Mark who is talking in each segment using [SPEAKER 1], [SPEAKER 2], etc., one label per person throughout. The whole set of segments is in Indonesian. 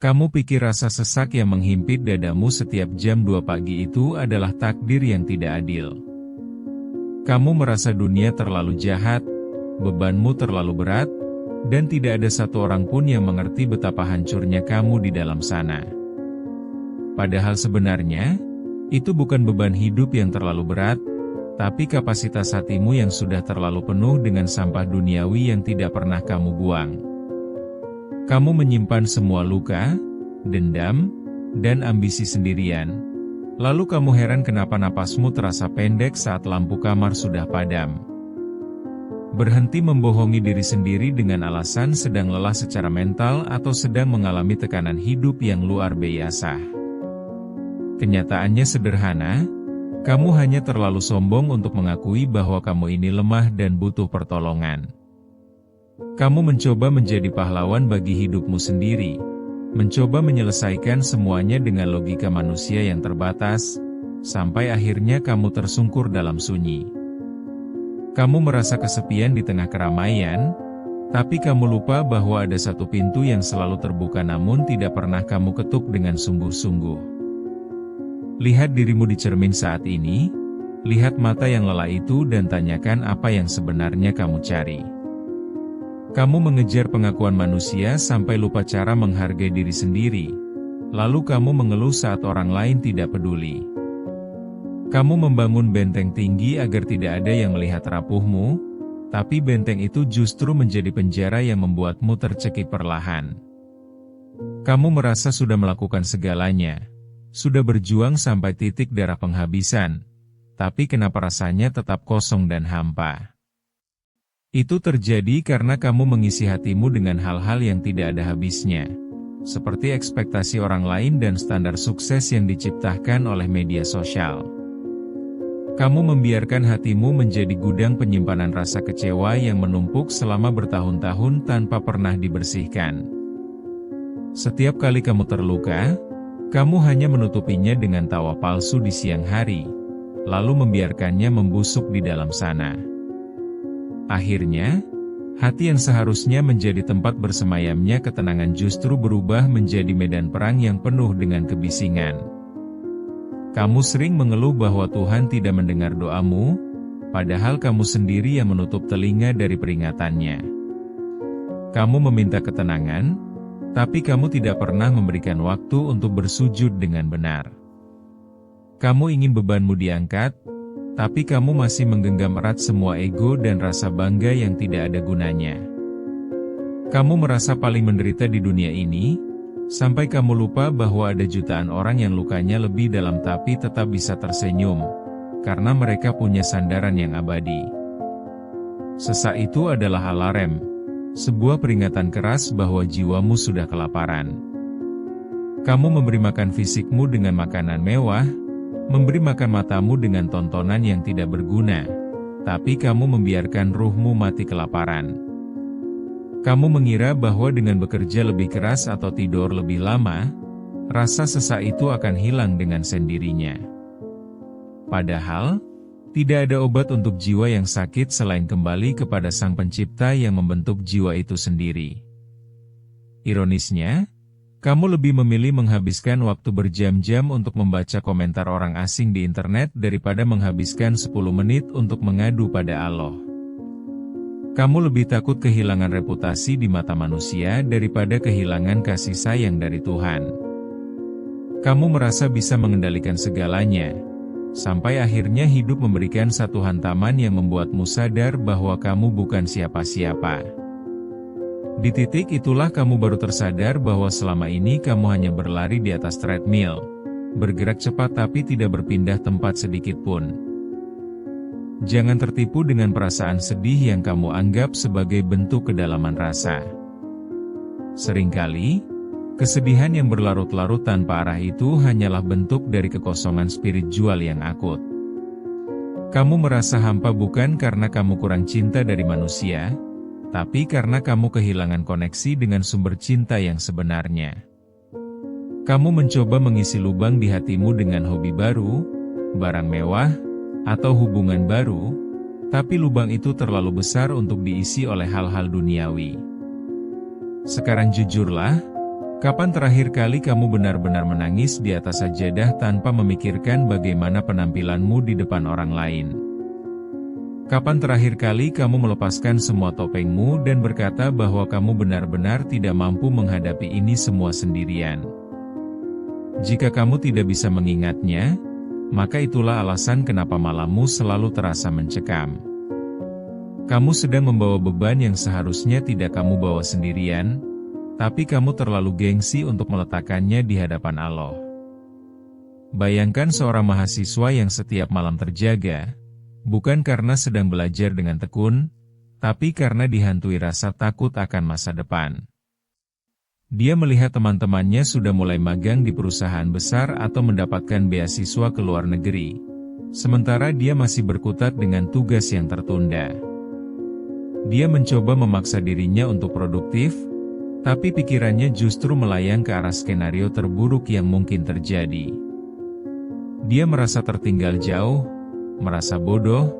[SPEAKER 1] Kamu pikir rasa sesak yang menghimpit dadamu setiap jam 2 pagi itu adalah takdir yang tidak adil. Kamu merasa dunia terlalu jahat, bebanmu terlalu berat, dan tidak ada satu orang pun yang mengerti betapa hancurnya kamu di dalam sana. Padahal sebenarnya, itu bukan beban hidup yang terlalu berat, tapi kapasitas hatimu yang sudah terlalu penuh dengan sampah duniawi yang tidak pernah kamu buang. Kamu menyimpan semua luka, dendam, dan ambisi sendirian. Lalu kamu heran kenapa napasmu terasa pendek saat lampu kamar sudah padam. Berhenti membohongi diri sendiri dengan alasan sedang lelah secara mental atau sedang mengalami tekanan hidup yang luar biasa. Kenyataannya sederhana, kamu hanya terlalu sombong untuk mengakui bahwa kamu ini lemah dan butuh pertolongan. Kamu mencoba menjadi pahlawan bagi hidupmu sendiri, mencoba menyelesaikan semuanya dengan logika manusia yang terbatas, sampai akhirnya kamu tersungkur dalam sunyi. Kamu merasa kesepian di tengah keramaian, tapi kamu lupa bahwa ada satu pintu yang selalu terbuka namun tidak pernah kamu ketuk dengan sungguh-sungguh. Lihat dirimu di cermin saat ini, lihat mata yang lelah itu dan tanyakan apa yang sebenarnya kamu cari. Kamu mengejar pengakuan manusia sampai lupa cara menghargai diri sendiri, lalu kamu mengeluh saat orang lain tidak peduli. Kamu membangun benteng tinggi agar tidak ada yang melihat rapuhmu, tapi benteng itu justru menjadi penjara yang membuatmu tercekik perlahan. Kamu merasa sudah melakukan segalanya, sudah berjuang sampai titik darah penghabisan, tapi kenapa rasanya tetap kosong dan hampa? Itu terjadi karena kamu mengisi hatimu dengan hal-hal yang tidak ada habisnya, seperti ekspektasi orang lain dan standar sukses yang diciptakan oleh media sosial. Kamu membiarkan hatimu menjadi gudang penyimpanan rasa kecewa yang menumpuk selama bertahun-tahun tanpa pernah dibersihkan. Setiap kali kamu terluka, kamu hanya menutupinya dengan tawa palsu di siang hari, lalu membiarkannya membusuk di dalam sana. Akhirnya, hati yang seharusnya menjadi tempat bersemayamnya ketenangan justru berubah menjadi medan perang yang penuh dengan kebisingan. Kamu sering mengeluh bahwa Tuhan tidak mendengar doamu, padahal kamu sendiri yang menutup telinga dari peringatannya. Kamu meminta ketenangan, tapi kamu tidak pernah memberikan waktu untuk bersujud dengan benar. Kamu ingin bebanmu diangkat, tapi kamu masih menggenggam erat semua ego dan rasa bangga yang tidak ada gunanya. Kamu merasa paling menderita di dunia ini, sampai kamu lupa bahwa ada jutaan orang yang lukanya lebih dalam tapi tetap bisa tersenyum, karena mereka punya sandaran yang abadi. Sesak itu adalah alarm, sebuah peringatan keras bahwa jiwamu sudah kelaparan. Kamu memberi makan fisikmu dengan makanan mewah, memberi makan matamu dengan tontonan yang tidak berguna, tapi kamu membiarkan ruhmu mati kelaparan. Kamu mengira bahwa dengan bekerja lebih keras atau tidur lebih lama, rasa sesak itu akan hilang dengan sendirinya. Padahal, tidak ada obat untuk jiwa yang sakit selain kembali kepada Sang Pencipta yang membentuk jiwa itu sendiri. Ironisnya, kamu lebih memilih menghabiskan waktu berjam-jam untuk membaca komentar orang asing di internet daripada menghabiskan 10 menit untuk mengadu pada Allah. Kamu lebih takut kehilangan reputasi di mata manusia daripada kehilangan kasih sayang dari Tuhan. Kamu merasa bisa mengendalikan segalanya, sampai akhirnya hidup memberikan satu hantaman yang membuatmu sadar bahwa kamu bukan siapa-siapa. Di titik itulah kamu baru tersadar bahwa selama ini kamu hanya berlari di atas treadmill, bergerak cepat tapi tidak berpindah tempat sedikit pun. Jangan tertipu dengan perasaan sedih yang kamu anggap sebagai bentuk kedalaman rasa. Seringkali, kesedihan yang berlarut-larut tanpa arah itu hanyalah bentuk dari kekosongan spiritual yang akut. Kamu merasa hampa bukan karena kamu kurang cinta dari manusia, tapi karena kamu kehilangan koneksi dengan sumber cinta yang sebenarnya. Kamu mencoba mengisi lubang di hatimu dengan hobi baru, barang mewah, atau hubungan baru, tapi lubang itu terlalu besar untuk diisi oleh hal-hal duniawi. Sekarang jujurlah, Kapan terakhir kali kamu benar-benar menangis di atas sajadah tanpa memikirkan bagaimana penampilanmu di depan orang lain? Kapan terakhir kali kamu melepaskan semua topengmu dan berkata bahwa kamu benar-benar tidak mampu menghadapi ini semua sendirian? Jika kamu tidak bisa mengingatnya, maka itulah alasan kenapa malammu selalu terasa mencekam. Kamu sedang membawa beban yang seharusnya tidak kamu bawa sendirian, tapi kamu terlalu gengsi untuk meletakkannya di hadapan Allah. Bayangkan seorang mahasiswa yang setiap malam terjaga, bukan karena sedang belajar dengan tekun, tapi karena dihantui rasa takut akan masa depan. Dia melihat teman-temannya sudah mulai magang di perusahaan besar atau mendapatkan beasiswa ke luar negeri, sementara dia masih berkutat dengan tugas yang tertunda. Dia mencoba memaksa dirinya untuk produktif, tapi pikirannya justru melayang ke arah skenario terburuk yang mungkin terjadi. Dia merasa tertinggal jauh, merasa bodoh,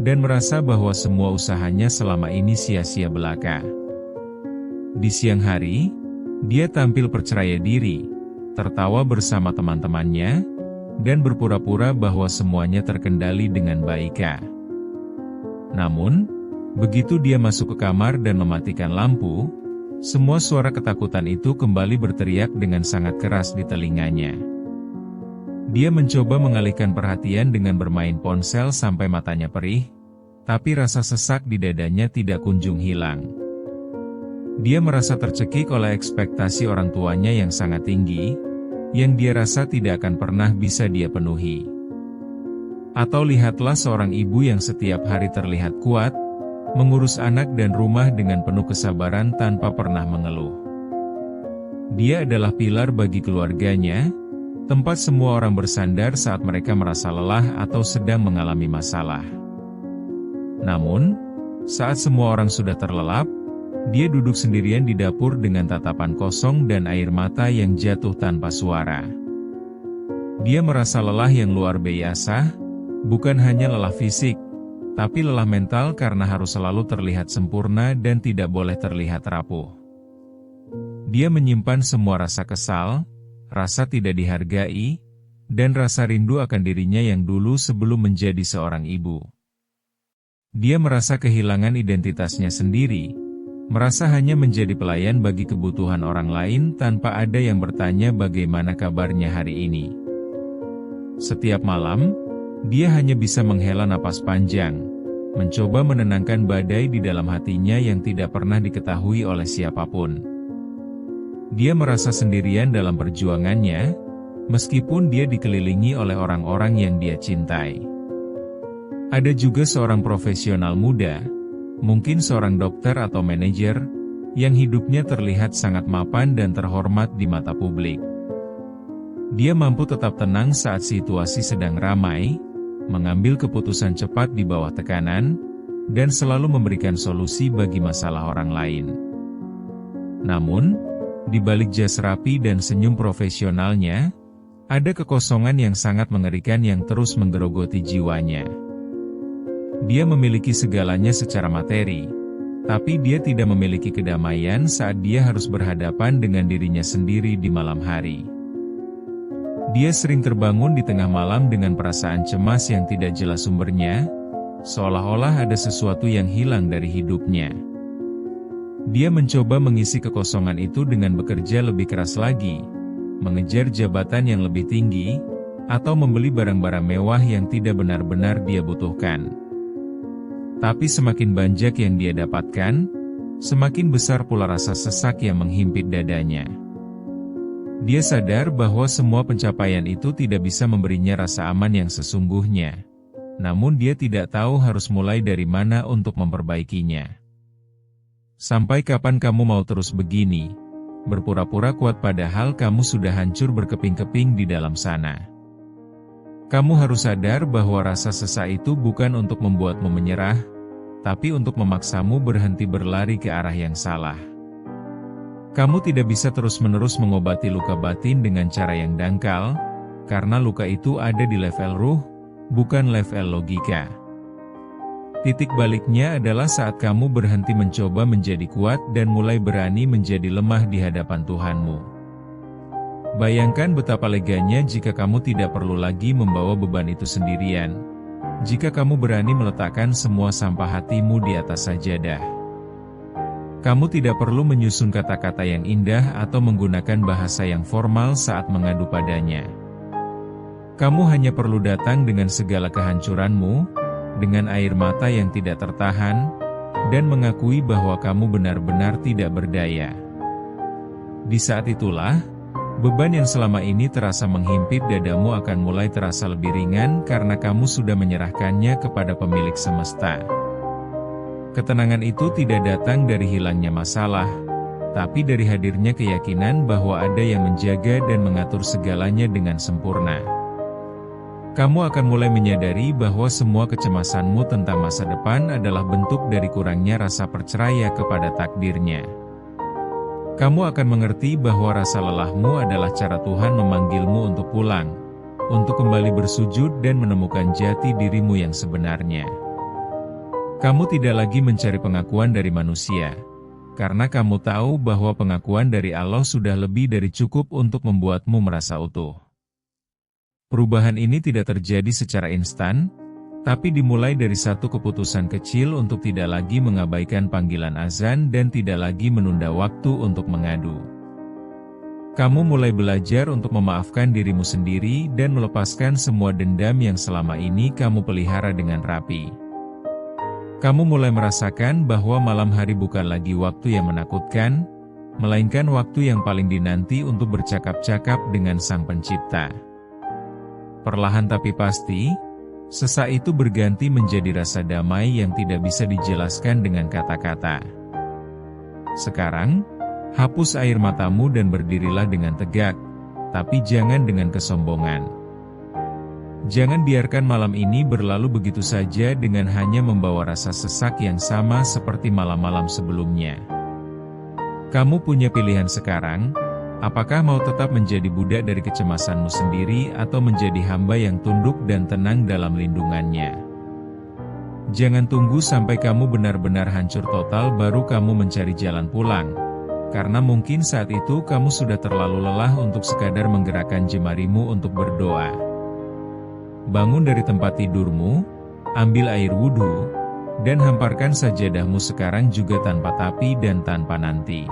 [SPEAKER 1] dan merasa bahwa semua usahanya selama ini sia-sia belaka. Di siang hari, dia tampil percaya diri, tertawa bersama teman-temannya, dan berpura-pura bahwa semuanya terkendali dengan baik. Namun, begitu dia masuk ke kamar dan mematikan lampu, semua suara ketakutan itu kembali berteriak dengan sangat keras di telinganya. Dia mencoba mengalihkan perhatian dengan bermain ponsel sampai matanya perih, tapi rasa sesak di dadanya tidak kunjung hilang. Dia merasa tercekik oleh ekspektasi orang tuanya yang sangat tinggi, yang dia rasa tidak akan pernah bisa dia penuhi. Atau lihatlah seorang ibu yang setiap hari terlihat kuat, mengurus anak dan rumah dengan penuh kesabaran tanpa pernah mengeluh. Dia adalah pilar bagi keluarganya, tempat semua orang bersandar saat mereka merasa lelah atau sedang mengalami masalah. Namun, saat semua orang sudah terlelap, dia duduk sendirian di dapur dengan tatapan kosong dan air mata yang jatuh tanpa suara. Dia merasa lelah yang luar biasa, bukan hanya lelah fisik, tapi lelah mental karena harus selalu terlihat sempurna dan tidak boleh terlihat rapuh. Dia menyimpan semua rasa kesal, rasa tidak dihargai, dan rasa rindu akan dirinya yang dulu sebelum menjadi seorang ibu. Dia merasa kehilangan identitasnya sendiri, merasa hanya menjadi pelayan bagi kebutuhan orang lain tanpa ada yang bertanya bagaimana kabarnya hari ini. Setiap malam, dia hanya bisa menghela napas panjang, mencoba menenangkan badai di dalam hatinya yang tidak pernah diketahui oleh siapapun. Dia merasa sendirian dalam perjuangannya, meskipun dia dikelilingi oleh orang-orang yang dia cintai. Ada juga seorang profesional muda, mungkin seorang dokter atau manajer, yang hidupnya terlihat sangat mapan dan terhormat di mata publik. Dia mampu tetap tenang saat situasi sedang ramai, mengambil keputusan cepat di bawah tekanan, dan selalu memberikan solusi bagi masalah orang lain. Namun, di balik jas rapi dan senyum profesionalnya, ada kekosongan yang sangat mengerikan yang terus menggerogoti jiwanya. Dia memiliki segalanya secara materi, tapi dia tidak memiliki kedamaian saat dia harus berhadapan dengan dirinya sendiri di malam hari. Dia sering terbangun di tengah malam dengan perasaan cemas yang tidak jelas sumbernya, seolah-olah ada sesuatu yang hilang dari hidupnya. Dia mencoba mengisi kekosongan itu dengan bekerja lebih keras lagi, mengejar jabatan yang lebih tinggi, atau membeli barang-barang mewah yang tidak benar-benar dia butuhkan. Tapi semakin banyak yang dia dapatkan, semakin besar pula rasa sesak yang menghimpit dadanya. Dia sadar bahwa semua pencapaian itu tidak bisa memberinya rasa aman yang sesungguhnya. Namun dia tidak tahu harus mulai dari mana untuk memperbaikinya. Sampai kapan kamu mau terus begini? Berpura-pura kuat padahal kamu sudah hancur berkeping-keping di dalam sana. Kamu harus sadar bahwa rasa sesak itu bukan untuk membuatmu menyerah, tapi untuk memaksamu berhenti berlari ke arah yang salah. Kamu tidak bisa terus-menerus mengobati luka batin dengan cara yang dangkal, karena luka itu ada di level ruh, bukan level logika. Titik baliknya adalah saat kamu berhenti mencoba menjadi kuat dan mulai berani menjadi lemah di hadapan Tuhanmu. Bayangkan betapa leganya jika kamu tidak perlu lagi membawa beban itu sendirian. Jika kamu berani meletakkan semua sampah hatimu di atas sajadah. Kamu tidak perlu menyusun kata-kata yang indah atau menggunakan bahasa yang formal saat mengadu padanya. Kamu hanya perlu datang dengan segala kehancuranmu, dengan air mata yang tidak tertahan, dan mengakui bahwa kamu benar-benar tidak berdaya. Di saat itulah, beban yang selama ini terasa menghimpit dadamu akan mulai terasa lebih ringan karena kamu sudah menyerahkannya kepada pemilik semesta. Ketenangan itu tidak datang dari hilangnya masalah, tapi dari hadirnya keyakinan bahwa ada yang menjaga dan mengatur segalanya dengan sempurna. Kamu akan mulai menyadari bahwa semua kecemasanmu tentang masa depan adalah bentuk dari kurangnya rasa percaya kepada takdirnya. Kamu akan mengerti bahwa rasa lelahmu adalah cara Tuhan memanggilmu untuk pulang, untuk kembali bersujud dan menemukan jati dirimu yang sebenarnya. Kamu tidak lagi mencari pengakuan dari manusia, karena kamu tahu bahwa pengakuan dari Allah sudah lebih dari cukup untuk membuatmu merasa utuh. Perubahan ini tidak terjadi secara instan, tapi dimulai dari satu keputusan kecil untuk tidak lagi mengabaikan panggilan azan dan tidak lagi menunda waktu untuk mengadu. Kamu mulai belajar untuk memaafkan dirimu sendiri dan melepaskan semua dendam yang selama ini kamu pelihara dengan rapi. Kamu mulai merasakan bahwa malam hari bukan lagi waktu yang menakutkan, melainkan waktu yang paling dinanti untuk bercakap-cakap dengan Sang Pencipta. Perlahan tapi pasti, sesak itu berganti menjadi rasa damai yang tidak bisa dijelaskan dengan kata-kata. Sekarang, hapus air matamu dan berdirilah dengan tegak, tapi jangan dengan kesombongan. Jangan biarkan malam ini berlalu begitu saja dengan hanya membawa rasa sesak yang sama seperti malam-malam sebelumnya. Kamu punya pilihan sekarang. Apakah mau tetap menjadi budak dari kecemasanmu sendiri atau menjadi hamba yang tunduk dan tenang dalam lindungannya? Jangan tunggu sampai kamu benar-benar hancur total baru kamu mencari jalan pulang, karena mungkin saat itu kamu sudah terlalu lelah untuk sekadar menggerakkan jemarimu untuk berdoa. Bangun dari tempat tidurmu, ambil air wudhu, dan hamparkan sajadahmu sekarang juga tanpa tapi dan tanpa nanti.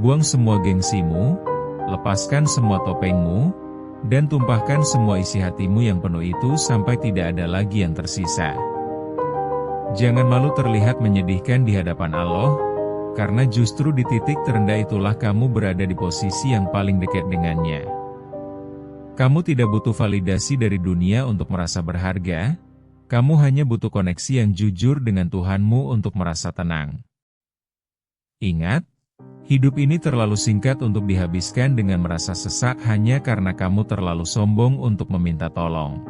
[SPEAKER 1] Buang semua gengsimu, lepaskan semua topengmu, dan tumpahkan semua isi hatimu yang penuh itu sampai tidak ada lagi yang tersisa. Jangan malu terlihat menyedihkan di hadapan Allah, karena justru di titik terendah itulah kamu berada di posisi yang paling dekat dengannya. Kamu tidak butuh validasi dari dunia untuk merasa berharga, kamu hanya butuh koneksi yang jujur dengan Tuhanmu untuk merasa tenang. Ingat, hidup ini terlalu singkat untuk dihabiskan dengan merasa sesak hanya karena kamu terlalu sombong untuk meminta tolong.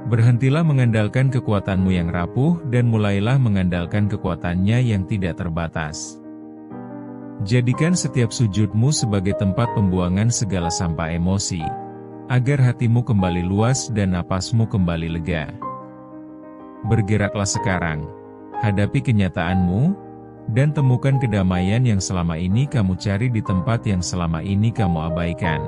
[SPEAKER 1] Berhentilah mengandalkan kekuatanmu yang rapuh dan mulailah mengandalkan kekuatannya yang tidak terbatas. Jadikan setiap sujudmu sebagai tempat pembuangan segala sampah emosi, agar hatimu kembali luas dan napasmu kembali lega. Bergeraklah sekarang, hadapi kenyataanmu, dan temukan kedamaian yang selama ini kamu cari di tempat yang selama ini kamu abaikan.